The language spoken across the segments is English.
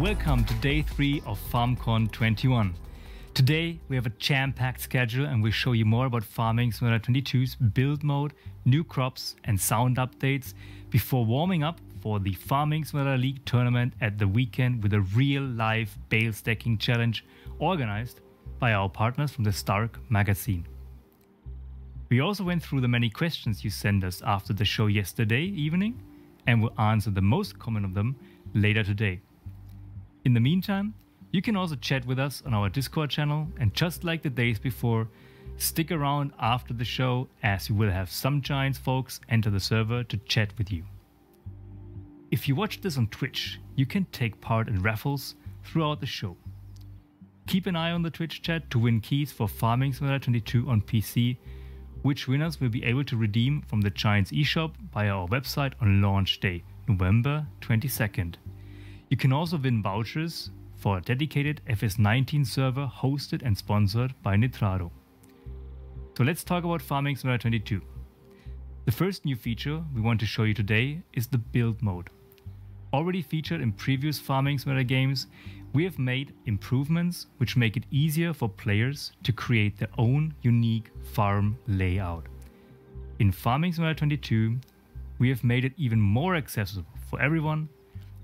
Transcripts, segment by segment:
Welcome to day 3 of FarmCon 21. Today we have a jam-packed schedule and we'll show you more about Farming Simulator 22's build mode, new crops and sound updates before warming up for the Farming Simulator League tournament at the weekend with a real live bale stacking challenge organized by our partners from the Stark magazine. We also went through the many questions you sent us after the show yesterday evening and will answer the most common of them later today. In the meantime, you can also chat with us on our Discord channel, and just like the days before, stick around after the show as we will have some Giants folks enter the server to chat with you. If you watch this on Twitch, you can take part in raffles throughout the show. Keep an eye on the Twitch chat to win keys for Farming Simulator 22 on PC, which winners will be able to redeem from the Giants eShop via our website on launch day, November 22nd. You can also win vouchers for a dedicated FS19 server hosted and sponsored by Nitrado. So let's talk about Farming Simulator 22. The first new feature we want to show you today is the build mode. Already featured in previous Farming Simulator games, we have made improvements which make it easier for players to create their own unique farm layout. In Farming Simulator 22, we have made it even more accessible for everyone,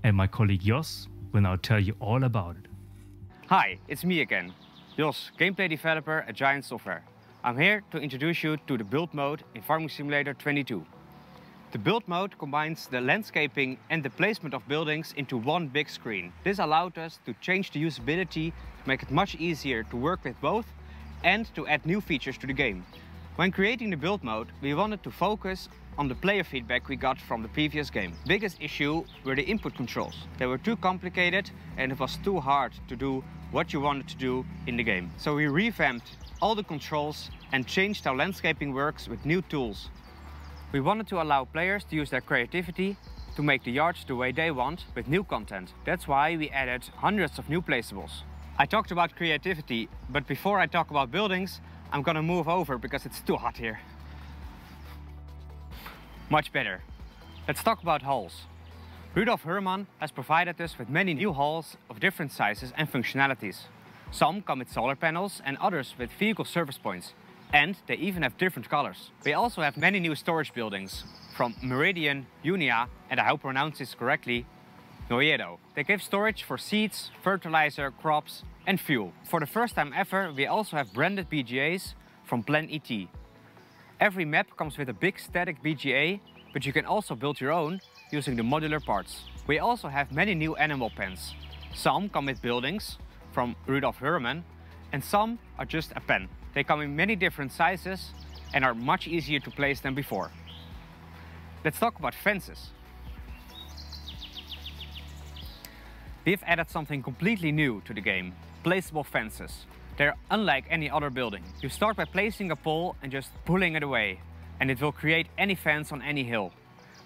and my colleague Jos will now tell you all about it. Hi, it's me again, Jos, gameplay developer at Giant Software. I'm here to introduce you to the build mode in Farming Simulator 22. The build mode combines the landscaping and the placement of buildings into one big screen. This allowed us to change the usability, to make it much easier to work with both and to add new features to the game. When creating the build mode, we wanted to focus on the player feedback we got from the previous game. Biggest issue were the input controls. They were too complicated and it was too hard to do what you wanted to do in the game. So we revamped all the controls and changed how landscaping works with new tools. We wanted to allow players to use their creativity to make the yards the way they want with new content. That's why we added hundreds of new placeables. I talked about creativity, but before I talk about buildings, I'm gonna move over because it's too hot here. Much better. Let's talk about hulls. Rudolf Herrmann has provided us with many new hulls of different sizes and functionalities. Some come with solar panels and others with vehicle service points. And they even have different colors. We also have many new storage buildings from Meridian, Unia, and I hope I pronounce this correctly, Noiedo. They give storage for seeds, fertilizer, crops and fuel. For the first time ever, we also have branded BGAs from Plan ET. Every map comes with a big static BGA, but you can also build your own using the modular parts. We also have many new animal pens. Some come with buildings from Rudolf Herrmann, and some are just a pen. They come in many different sizes and are much easier to place than before. Let's talk about fences. We've added something completely new to the game, placeable fences. They're unlike any other building. You start by placing a pole and just pulling it away, and it will create any fence on any hill.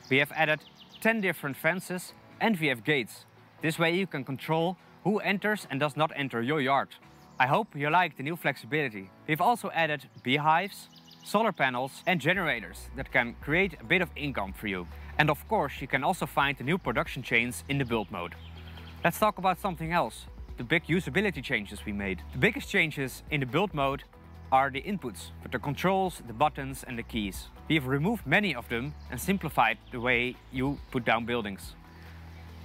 We have added 10 different fences and we have gates. This way you can control who enters and does not enter your yard. I hope you like the new flexibility. We've also added beehives, solar panels and generators that can create a bit of income for you. And of course you can also find the new production chains in the build mode. Let's talk about something else. The big usability changes we made. The biggest changes in the build mode are the inputs, with the controls, the buttons and the keys. We have removed many of them and simplified the way you put down buildings.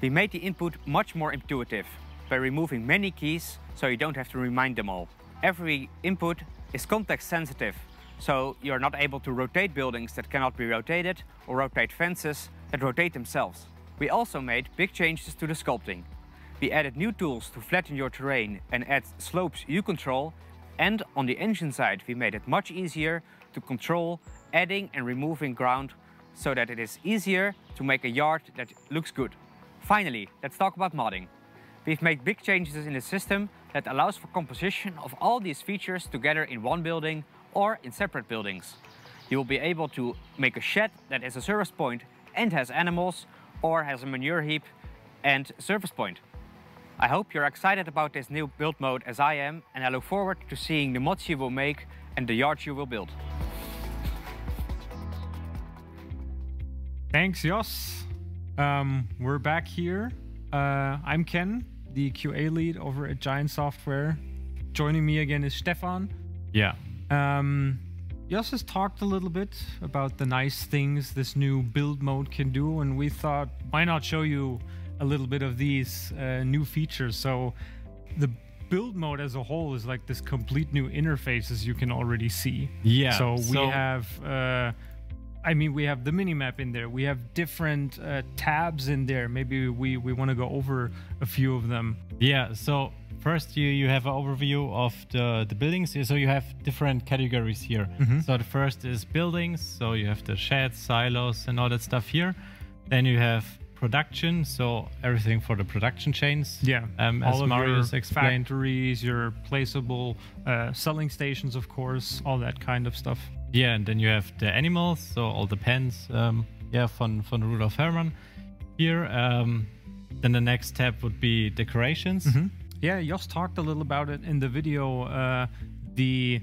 We made the input much more intuitive by removing many keys so you don't have to remind them all. Every input is context sensitive, so you're not able to rotate buildings that cannot be rotated or rotate fences that rotate themselves. We also made big changes to the sculpting. We added new tools to flatten your terrain and add slopes you control, and on the engine side we made it much easier to control adding and removing ground so that it is easier to make a yard that looks good. Finally, let's talk about modding. We've made big changes in the system that allows for composition of all these features together in one building or in separate buildings. You will be able to make a shed that is a service point and has animals, or has a manure heap and service point. I hope you're excited about this new build mode as I am, and I look forward to seeing the mods you will make and the yards you will build. Thanks, Jos. We're back here. I'm Ken, the QA lead over at Giant Software. Joining me again is Stefan. Yeah. Jos has talked a little bit about the nice things this new build mode can do, and we thought, why not show you a little bit of these new features? So the build mode as a whole is like this complete new interface, as you can already see. Yeah. So we have, we have the minimap in there. We have different tabs in there. Maybe we want to go over a few of them. Yeah. So first, you have an overview of the buildings. So you have different categories here. So the first is buildings. So you have the sheds, silos, and all that stuff here. Then you have production, so everything for the production chains. Yeah, as all of Marius your explained. factories, your placeable selling stations, of course, all that kind of stuff. Yeah, and then you have the animals, so all the pens. Von Rudolf Herrmann here. Then the next tab would be decorations. Yeah, Jos talked a little about it in the video. The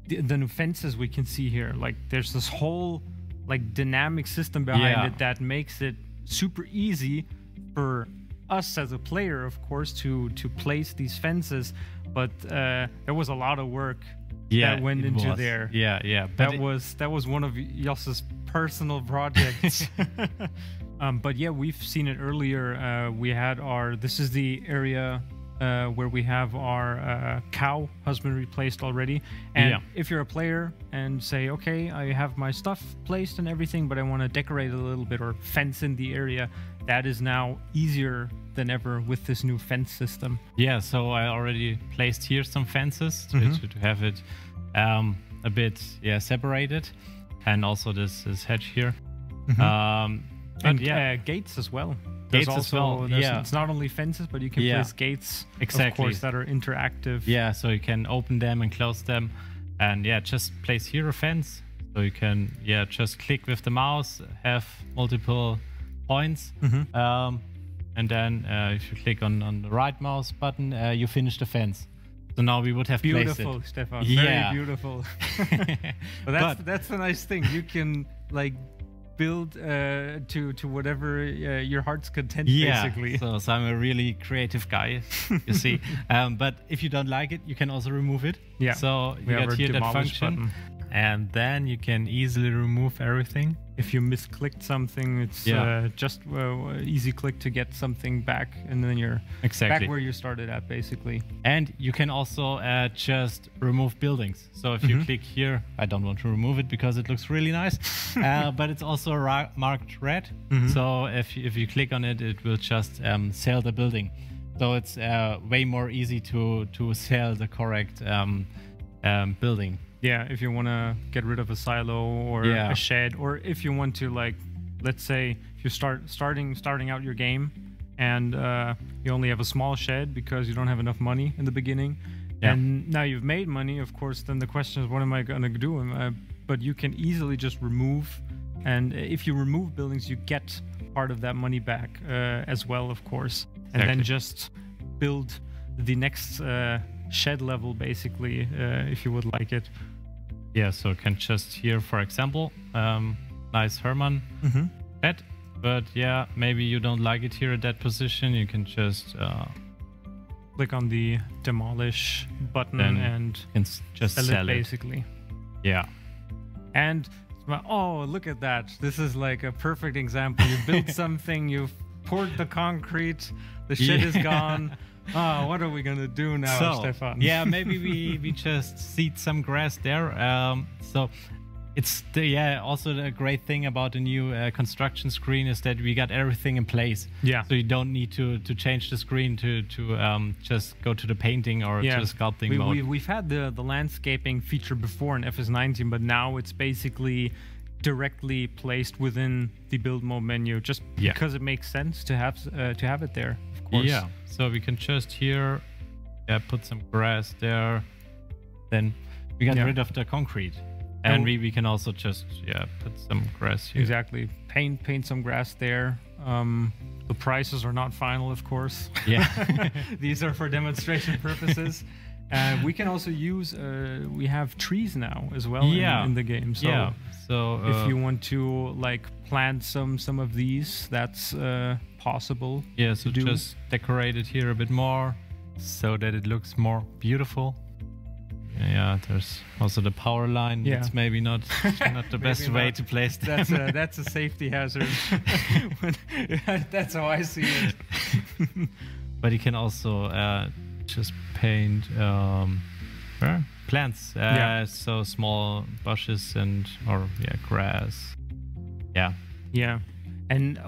new fences we can see here, like there's this whole like dynamic system behind it that makes it super easy for us as a player, of course, to place these fences. But there was a lot of work that went into there. Yeah. That was one of Jos's personal projects. But yeah, we've seen it earlier. We had this is the area where we have our cow husbandry placed already. And if you're a player and say, okay, I have my stuff placed and everything, but I want to decorate a little bit or fence in the area, that is now easier than ever with this new fence system. Yeah, so I already placed here some fences to have it a bit separated, and also this hedge here. And gates as well. Gates as well. It's not only fences, but you can place gates, of course, that are interactive. Yeah, so you can open them and close them, and just place here a fence. So you can just click with the mouse, have multiple points, and then if you click on the right mouse button, you finish the fence. So now we would have placed it. Beautiful, Stefan. Very beautiful. But that's the nice thing. You can like build to whatever your heart's content, basically. So I'm a really creative guy, you see. But if you don't like it, you can also remove it. Yeah. So you got here that function. Button. And then you can easily remove everything. If you misclicked something, it's just easy click to get something back, and then you're back where you started at, basically. And you can also just remove buildings. So if you click here, I don't want to remove it because it looks really nice, but it's also marked red. So if you click on it, it will just sell the building. So it's way more easy to sell the correct building. Yeah, if you want to get rid of a silo or a shed, or if you want to, like, let's say if you starting out your game and you only have a small shed because you don't have enough money in the beginning, and now you've made money, of course, then the question is, what am I going to do? But you can easily just remove, and if you remove buildings, you get part of that money back as well, of course, and then just build the next shed level, basically, if you would like it. Yeah, so you can just here, for example, nice Herrmann bed, but maybe you don't like it here at that position. You can just click on the demolish button and you can just sell it, basically. Yeah. And oh, look at that. This is like a perfect example. You built something, you've poured the concrete, the shed is gone. Oh, what are we gonna do now, Stefan? Yeah, maybe we just seed some grass there. So it's also the great thing about the new construction screen is that we got everything in place. Yeah. So you don't need to change the screen to just go to the painting or to the sculpting mode. We've had the landscaping feature before in FS19, but now it's basically directly placed within the build mode menu, just because it makes sense to have it there. Course. Yeah, so we can just here put some grass there, then we get rid of the concrete, and we can also just put some grass here. Exactly, paint some grass there. The prices are not final, of course. Yeah. These are for demonstration purposes. We can also use we have trees now as well in the game. So So if you want to like plant some of these, that's possible. Yeah, so just decorate it here a bit more so that it looks more beautiful. Yeah, there's also the power line. Yeah. It's maybe not the best way to place them. That's a safety hazard. That's how I see it. But you can also just paint plants. So small bushes or grass. Yeah. Yeah. And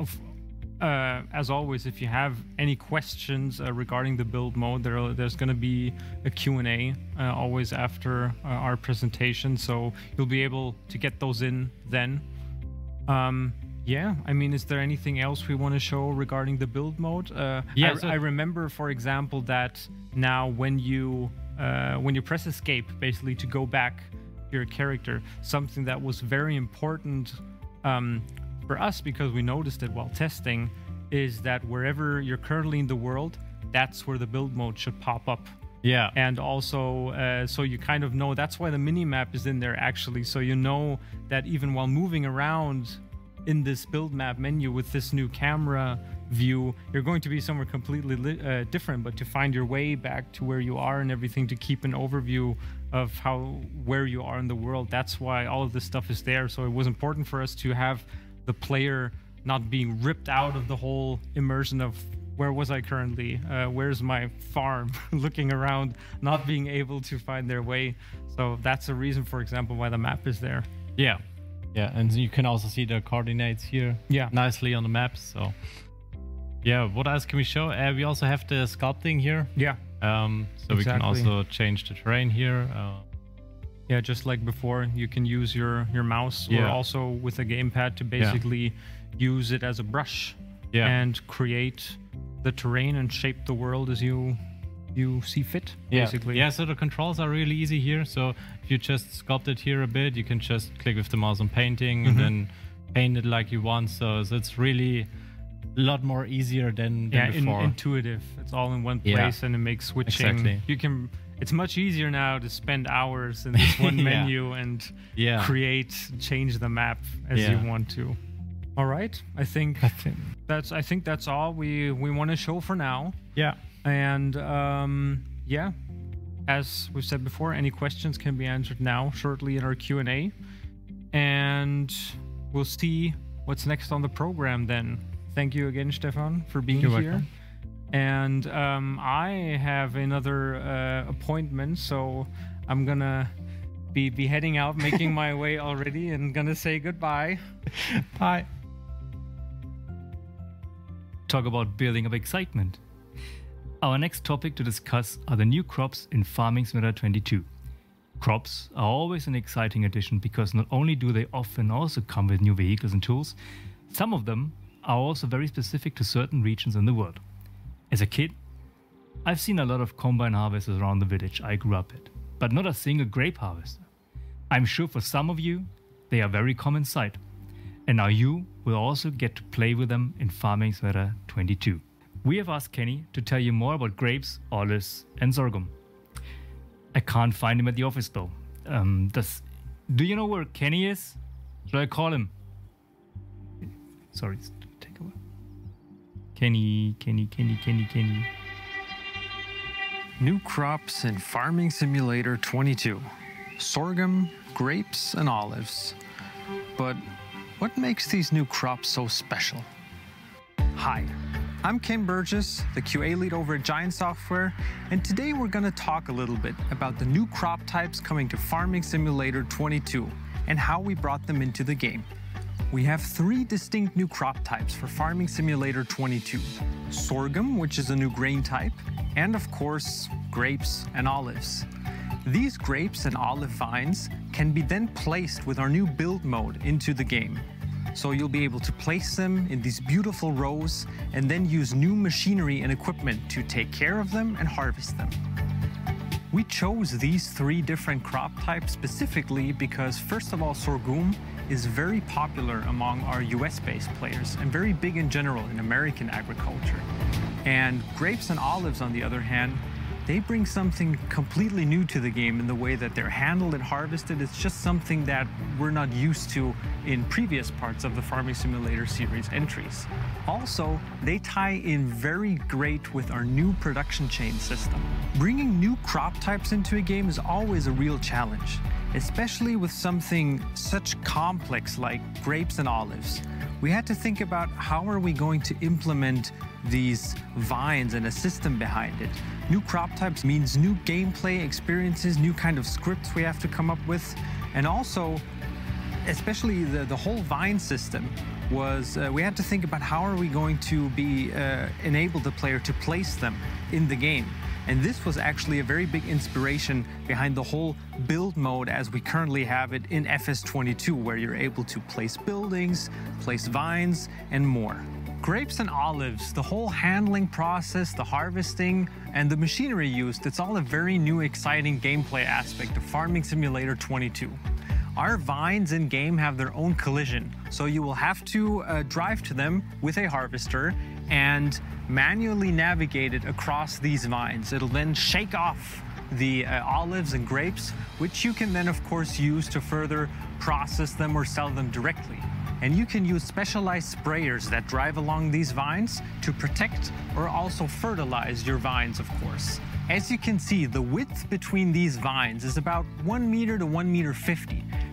as always, if you have any questions regarding the build mode, there's going to be a Q&A always after our presentation, so you'll be able to get those in then. Yeah, I mean, is there anything else we want to show regarding the build mode? I remember, for example, that now when you press escape, basically to go back to your character, something that was very important for us, because we noticed it while testing, is that wherever you're currently in the world, that's where the build mode should pop up. Yeah. And also, so you kind of know, that's why the mini-map is in there, actually. So you know that even while moving around in this build map menu with this new camera view, you're going to be somewhere completely different, but to find your way back to where you are and everything, to keep an overview of where you are in the world, that's why all of this stuff is there. So it was important for us to have the player not being ripped out of the whole immersion of where was I currently, where's my farm, looking around, not being able to find their way. So that's a reason, for example, why the map is there. Yeah, and you can also see the coordinates here nicely on the map. So yeah, what else can we show? We also have the sculpting here. Yeah. So we can also change the terrain here. Yeah, just like before, you can use your mouse or also with a gamepad to basically use it as a brush and create the terrain and shape the world as you see fit, basically. Yeah, so the controls are really easy here. So if you just sculpt it here a bit, you can just click with the mouse on painting and then paint it like you want. So it's really a lot more easier than before. Intuitive. It's all in one place and it makes switching. Exactly. It's much easier now to spend hours in this one menu and change the map as you want to. All right, I think that's all we want to show for now. Yeah. And as we said before, any questions can be answered now shortly in our Q&A, and we'll see what's next on the program then. Thank you again, Stefan, for being here. Welcome. And I have another appointment, so I'm gonna be heading out, making my way already, and gonna say goodbye. Bye. Talk about building up excitement. Our next topic to discuss are the new crops in Farming Simulator 22. Crops are always an exciting addition because not only do they often also come with new vehicles and tools, some of them are also very specific to certain regions in the world. As a kid, I've seen a lot of combine harvesters around the village I grew up at, but not a single grape harvester. I'm sure for some of you, they are very common sight. And now you will also get to play with them in Farming Simulator 22. We have asked Kenny to tell you more about grapes, olives, and sorghum. I can't find him at the office though. Do you know where Kenny is? Should I call him? Sorry, take over. Kenny. New crops in Farming Simulator 22. Sorghum, grapes, and olives. But what makes these new crops so special? Hi, I'm Ken Burgess, the QA lead over at Giant Software, and today we're going to talk a little bit about the new crop types coming to Farming Simulator 22 and how we brought them into the game. We have 3 distinct new crop types for Farming Simulator 22. Sorghum, which is a new grain type, and of course, grapes and olives. These grapes and olive vines can be then placed with our new build mode into the game. So you'll be able to place them in these beautiful rows and then use new machinery and equipment to take care of them and harvest them. We chose these 3 different crop types specifically because, first of all, sorghum is very popular among our US-based players and very big in general in American agriculture. And grapes and olives, on the other hand, they bring something completely new to the game in the way that they're handled and harvested. It's just something that we're not used to in previous parts of the Farming Simulator series entries. Also, they tie in very great with our new production chain system. Bringing new crop types into a game is always a real challenge, especially with something such complex like grapes and olives. We had to think about how are we going to implement these vines and a system behind it. New crop types means new gameplay experiences, new kind of scripts we have to come up with, and also, especially the whole vine system was, we had to think about how are we going to be enable the player to place them in the game. And this was actually a very big inspiration behind the whole build mode as we currently have it in FS22, where you're able to place buildings, place vines, and more. Grapes and olives, the whole handling process, the harvesting, and the machinery used, it's all a very new, exciting gameplay aspect of Farming Simulator 22. Our vines in-game have their own collision, so you will have to drive to them with a harvester and manually navigate it across these vines. It'll then shake off the olives and grapes, which you can then of course use to further process them or sell them directly. And you can use specialized sprayers that drive along these vines to protect or also fertilize your vines, of course. As you can see, the width between these vines is about 1 meter to 1.50 meters,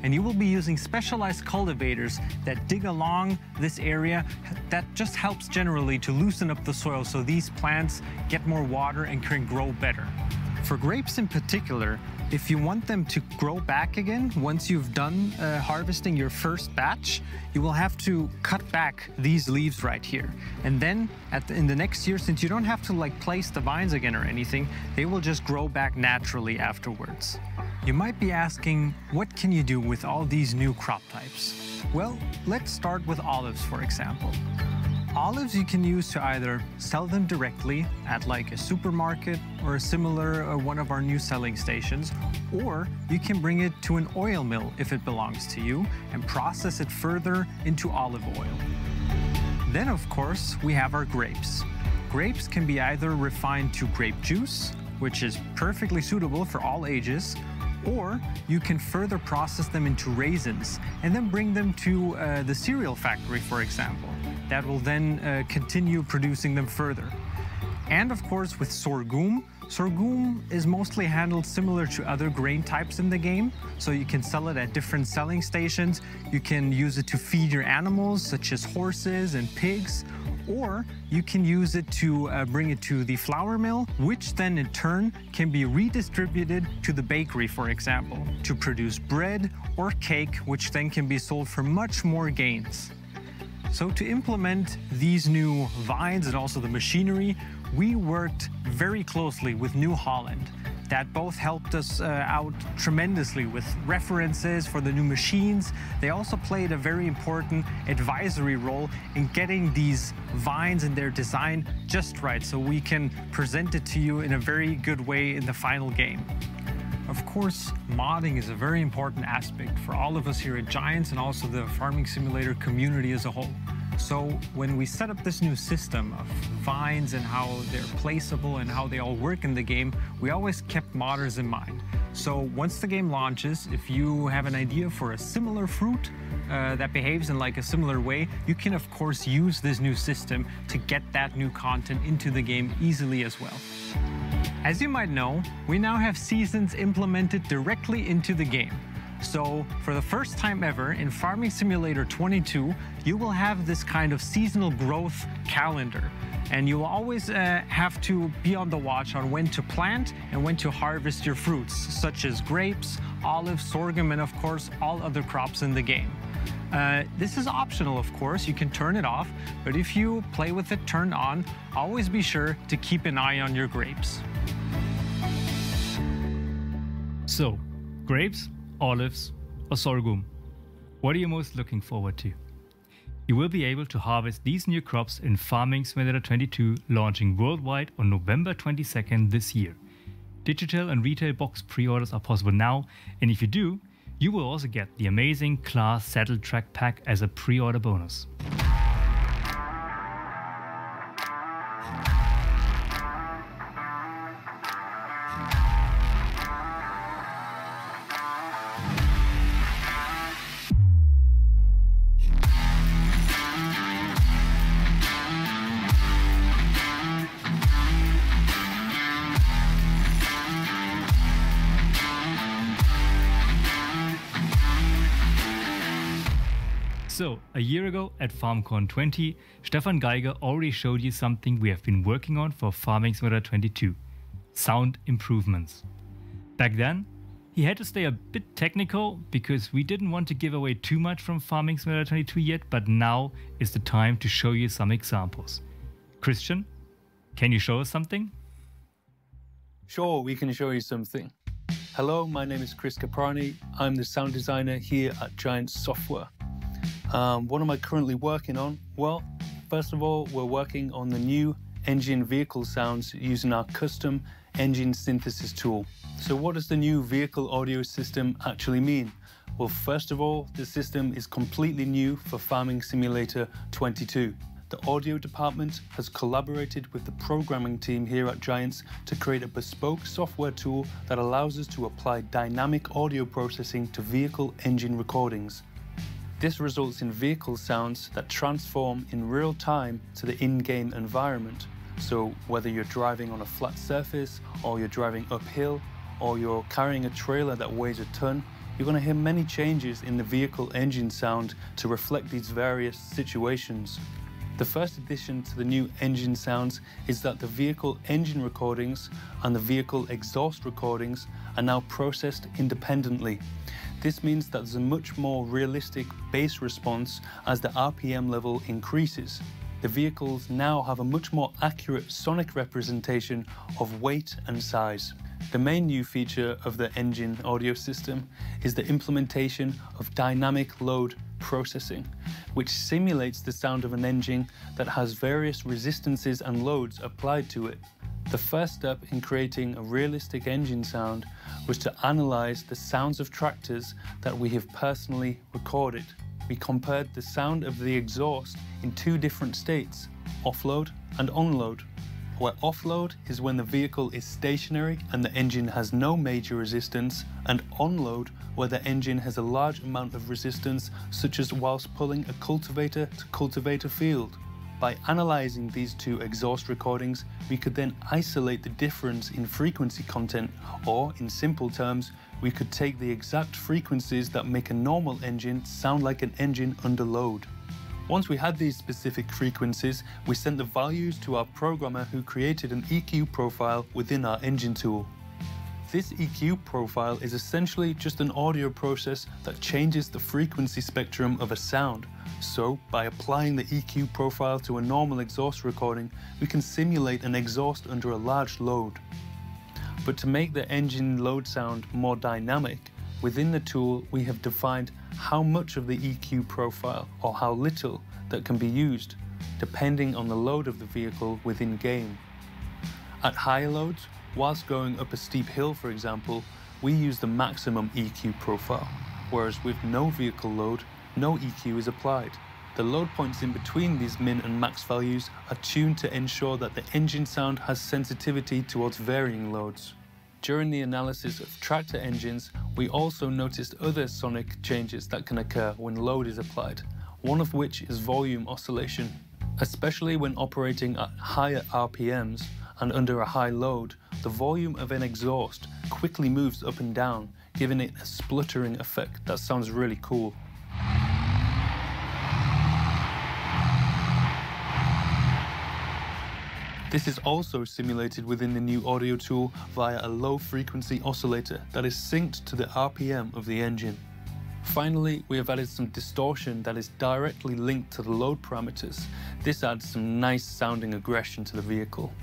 and you will be using specialized cultivators that dig along this area. That just helps generally to loosen up the soil so these plants get more water and can grow better. For grapes in particular, if you want them to grow back again, once you've done harvesting your first batch, you will have to cut back these leaves right here. And then in the next year, since you don't have to like place the vines again or anything, they will just grow back naturally afterwards. You might be asking, what can you do with all these new crop types? Well, let's start with olives, for example. Olives you can use to either sell them directly at like a supermarket or a similar one of our new selling stations, or you can bring it to an oil mill if it belongs to you and process it further into olive oil. Then of course we have our grapes. Grapes can be either refined to grape juice, which is perfectly suitable for all ages, or you can further process them into raisins and then bring them to the cereal factory, for example. That will then continue producing them further. And of course with sorghum. Sorghum is mostly handled similar to other grain types in the game, so you can sell it at different selling stations. You can use it to feed your animals, such as horses and pigs, or you can use it to bring it to the flour mill, which then in turn can be redistributed to the bakery, for example, to produce bread or cake, which then can be sold for much more gains. So to implement these new vines and also the machinery, we worked very closely with New Holland. That both helped us out tremendously with references for the new machines. They also played a very important advisory role in getting these vines and their design just right, so we can present it to you in a very good way in the final game. Of course, modding is a very important aspect for all of us here at Giants and also the Farming Simulator community as a whole. So when we set up this new system of vines and how they're placeable and how they all work in the game, we always kept modders in mind. So once the game launches, if you have an idea for a similar fruit that behaves in like a similar way, you can of course use this new system to get that new content into the game easily as well. As you might know, we now have seasons implemented directly into the game. So for the first time ever in Farming Simulator 22, you will have this kind of seasonal growth calendar. And you will always have to be on the watch on when to plant and when to harvest your fruits, such as grapes, olives, sorghum, and of course, all other crops in the game. This is optional, of course, you can turn it off, but if you play with it turned on, always be sure to keep an eye on your grapes. So, grapes, olives, or sorghum, what are you most looking forward to? You will be able to harvest these new crops in Farming Simulator 22, launching worldwide on November 22nd this year. Digital and retail box pre-orders are possible now, and if you do, you will also get the amazing Class Saddle Track Pack as a pre-order bonus. So, a year ago at FarmCon 20, Stefan Geiger already showed you something we have been working on for Farming Simulator 22, sound improvements. Back then, he had to stay a bit technical because we didn't want to give away too much from Farming Simulator 22 yet, but now is the time to show you some examples. Christian, can you show us something? Sure, we can show you something. Hello, my name is Chris Caprani. I'm the sound designer here at Giant Software. What am I currently working on? Well, first of all, we're working on the new engine vehicle sounds using our custom engine synthesis tool. So what does the new vehicle audio system actually mean? Well, first of all, the system is completely new for Farming Simulator 22. The audio department has collaborated with the programming team here at Giants to create a bespoke software tool that allows us to apply dynamic audio processing to vehicle engine recordings. This results in vehicle sounds that transform in real time to the in-game environment. So whether you're driving on a flat surface, or you're driving uphill, or you're carrying a trailer that weighs a ton, you're going to hear many changes in the vehicle engine sound to reflect these various situations. The first addition to the new engine sounds is that the vehicle engine recordings and the vehicle exhaust recordings are now processed independently. This means that there's a much more realistic bass response as the RPM level increases. The vehicles now have a much more accurate sonic representation of weight and size. The main new feature of the engine audio system is the implementation of dynamic load processing, which simulates the sound of an engine that has various resistances and loads applied to it. The first step in creating a realistic engine sound was to analyze the sounds of tractors that we have personally recorded. We compared the sound of the exhaust in two different states, offload and onload. Where offload is when the vehicle is stationary and the engine has no major resistance, and onload where the engine has a large amount of resistance, such as whilst pulling a cultivator to cultivate a field. By analyzing these two exhaust recordings, we could then isolate the difference in frequency content, or in simple terms, we could take the exact frequencies that make a normal engine sound like an engine under load. Once we had these specific frequencies, we sent the values to our programmer who created an EQ profile within our engine tool. This EQ profile is essentially just an audio process that changes the frequency spectrum of a sound. So, by applying the EQ profile to a normal exhaust recording, we can simulate an exhaust under a large load. But to make the engine load sound more dynamic, within the tool we have defined how much of the EQ profile, or how little, that can be used, depending on the load of the vehicle within game. At higher loads, whilst going up a steep hill for example, we use the maximum EQ profile, whereas with no vehicle load, no EQ is applied. The load points in between these min and max values are tuned to ensure that the engine sound has sensitivity towards varying loads. During the analysis of tractor engines, we also noticed other sonic changes that can occur when load is applied, one of which is volume oscillation. Especially when operating at higher RPMs and under a high load, the volume of an exhaust quickly moves up and down, giving it a spluttering effect that sounds really cool. This is also simulated within the new audio tool via a low-frequency oscillator that is synced to the RPM of the engine. Finally, we have added some distortion that is directly linked to the load parameters. This adds some nice sounding aggression to the vehicle.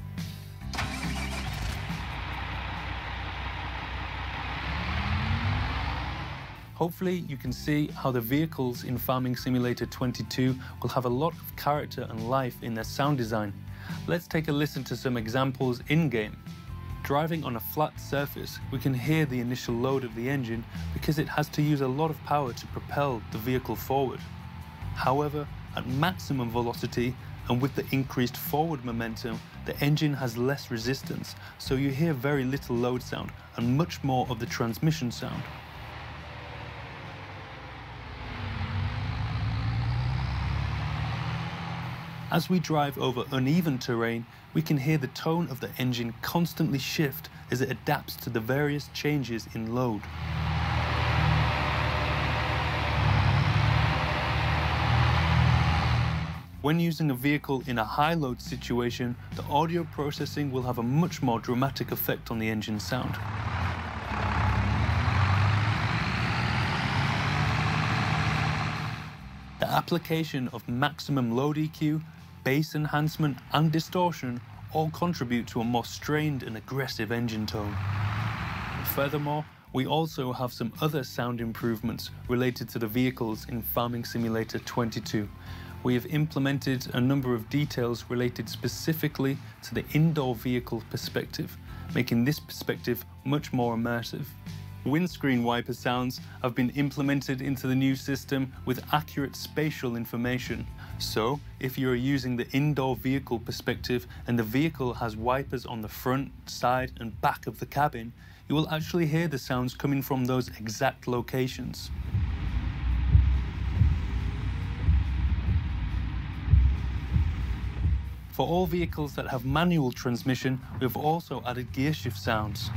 Hopefully you can see how the vehicles in Farming Simulator 22 will have a lot of character and life in their sound design. Let's take a listen to some examples in-game. Driving on a flat surface, we can hear the initial load of the engine because it has to use a lot of power to propel the vehicle forward. However, at maximum velocity and with the increased forward momentum, the engine has less resistance, so you hear very little load sound and much more of the transmission sound. As we drive over uneven terrain, we can hear the tone of the engine constantly shift as it adapts to the various changes in load. When using a vehicle in a high load situation, the audio processing will have a much more dramatic effect on the engine sound. The application of maximum load EQ, bass enhancement and distortion all contribute to a more strained and aggressive engine tone. Furthermore, we also have some other sound improvements related to the vehicles in Farming Simulator 22. We have implemented a number of details related specifically to the indoor vehicle perspective, making this perspective much more immersive. Windscreen wiper sounds have been implemented into the new system with accurate spatial information. So, if you are using the indoor vehicle perspective and the vehicle has wipers on the front, side and back of the cabin, you will actually hear the sounds coming from those exact locations. For all vehicles that have manual transmission, we have also added gear shift sounds.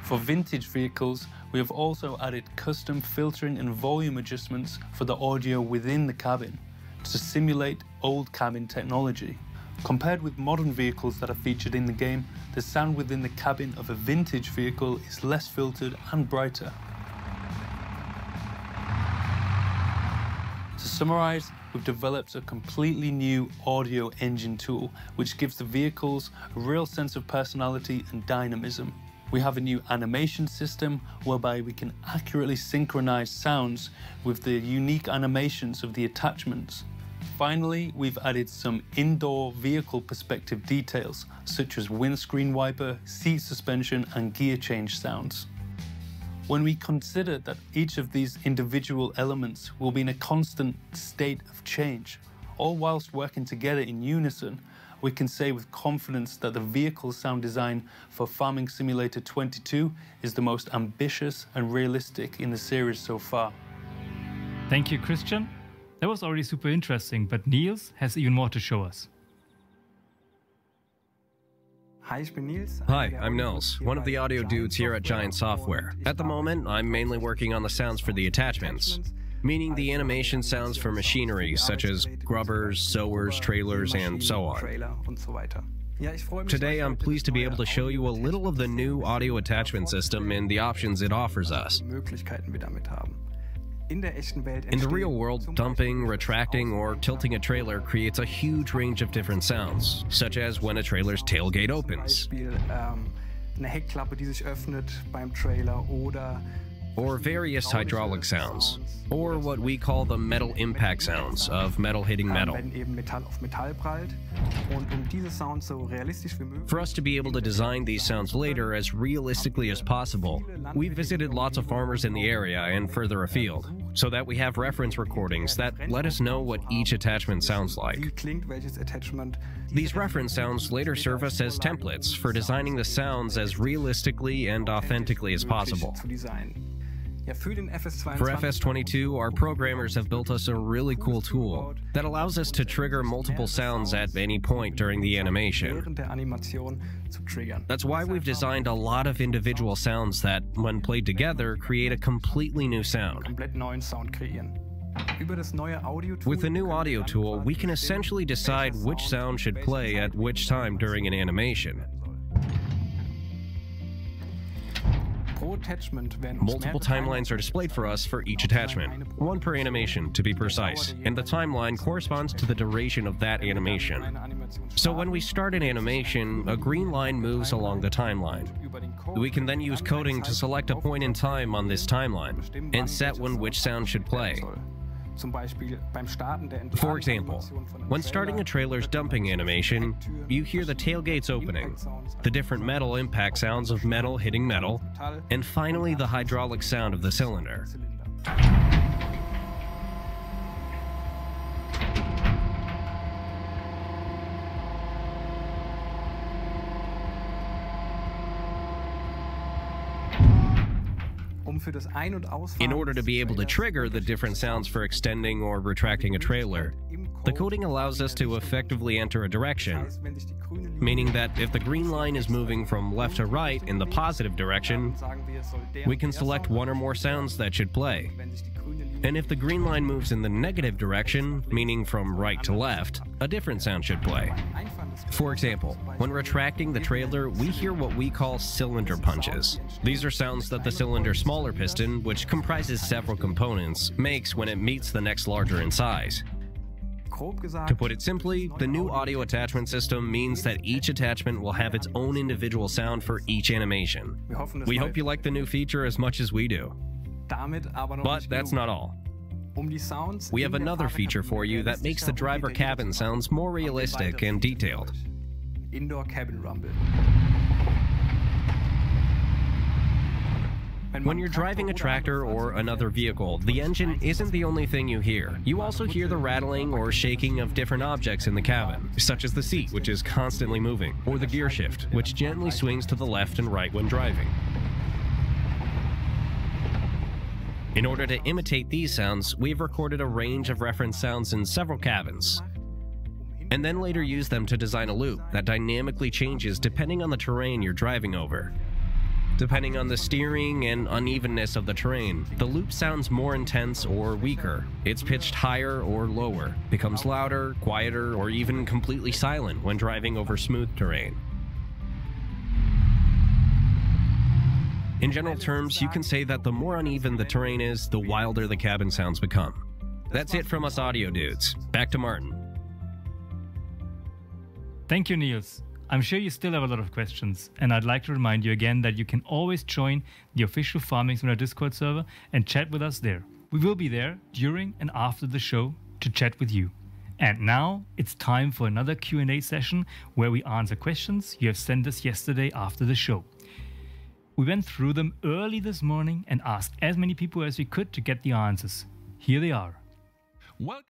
For vintage vehicles, we have also added custom filtering and volume adjustments for the audio within the cabin to simulate old cabin technology. Compared with modern vehicles that are featured in the game, the sound within the cabin of a vintage vehicle is less filtered and brighter. To summarize, we've developed a completely new audio engine tool which gives the vehicles a real sense of personality and dynamism. We have a new animation system whereby we can accurately synchronize sounds with the unique animations of the attachments. Finally, we've added some indoor vehicle perspective details, such as windscreen wiper, seat suspension, and gear change sounds. When we consider that each of these individual elements will be in a constant state of change, all whilst working together in unison, we can say with confidence that the vehicle sound design for Farming Simulator 22 is the most ambitious and realistic in the series so far. Thank you, Christian. That was already super interesting, but Niels has even more to show us. Hi, I'm Nils, one of the audio dudes here at Giant Software. At the moment, I'm mainly working on the sounds for the attachments, meaning the animation sounds for machinery such as grubbers, sowers, trailers, and so on. Today, I'm pleased to be able to show you a little of the new audio attachment system and the options it offers us. In the real world, dumping, retracting, or tilting a trailer creates a huge range of different sounds, such as when a trailer's tailgate opens, or various hydraulic sounds, or what we call the metal impact sounds of metal hitting metal. For us to be able to design these sounds later as realistically as possible, we visited lots of farmers in the area and further afield, so that we have reference recordings that let us know what each attachment sounds like. These reference sounds later serve us as templates for designing the sounds as realistically and authentically as possible. For FS22, our programmers have built us a really cool tool that allows us to trigger multiple sounds at any point during the animation. That's why we've designed a lot of individual sounds that, when played together, create a completely new sound. With the new audio tool, we can essentially decide which sound should play at which time during an animation. Multiple timelines are displayed for us for each attachment, one per animation to be precise, and the timeline corresponds to the duration of that animation. So when we start an animation, a green line moves along the timeline. We can then use coding to select a point in time on this timeline and set when which sound should play. For example, when starting a trailer's dumping animation, you hear the tailgates opening, the different metal impact sounds of metal hitting metal, and finally the hydraulic sound of the cylinder. In order to be able to trigger the different sounds for extending or retracting a trailer, The coding allows us to effectively enter a direction, meaning that if the green line is moving from left to right in the positive direction, we can select one or more sounds that should play. And if the green line moves in the negative direction, meaning from right to left, a different sound should play. For example, when retracting the trailer, we hear what we call cylinder punches. These are sounds that the cylinder's smaller piston, which comprises several components, makes when it meets the next larger in size. To put it simply, the new audio attachment system means that each attachment will have its own individual sound for each animation. We hope you like the new feature as much as we do. But that's not all. We have another feature for you that makes the driver cabin sounds more realistic and detailed. Indoor cabin rumble. When you're driving a tractor or another vehicle, the engine isn't the only thing you hear. You also hear the rattling or shaking of different objects in the cabin, such as the seat, which is constantly moving, or the gear shift, which gently swings to the left and right when driving. In order to imitate these sounds, we've recorded a range of reference sounds in several cabins, and then later used them to design a loop that dynamically changes depending on the terrain you're driving over. Depending on the steering and unevenness of the terrain, the loop sounds more intense or weaker. It's pitched higher or lower, becomes louder, quieter, or even completely silent when driving over smooth terrain. In general terms, you can say that the more uneven the terrain is, the wilder the cabin sounds become. That's it from us audio dudes. Back to Martin. Thank you, Niels. I'm sure you still have a lot of questions, and I'd like to remind you again that you can always join the official Farming Simulator Discord server and chat with us there. We will be there during and after the show to chat with you. And now it's time for another Q&A session where we answer questions you have sent us yesterday after the show. We went through them early this morning and asked as many people as we could to get the answers. Here they are.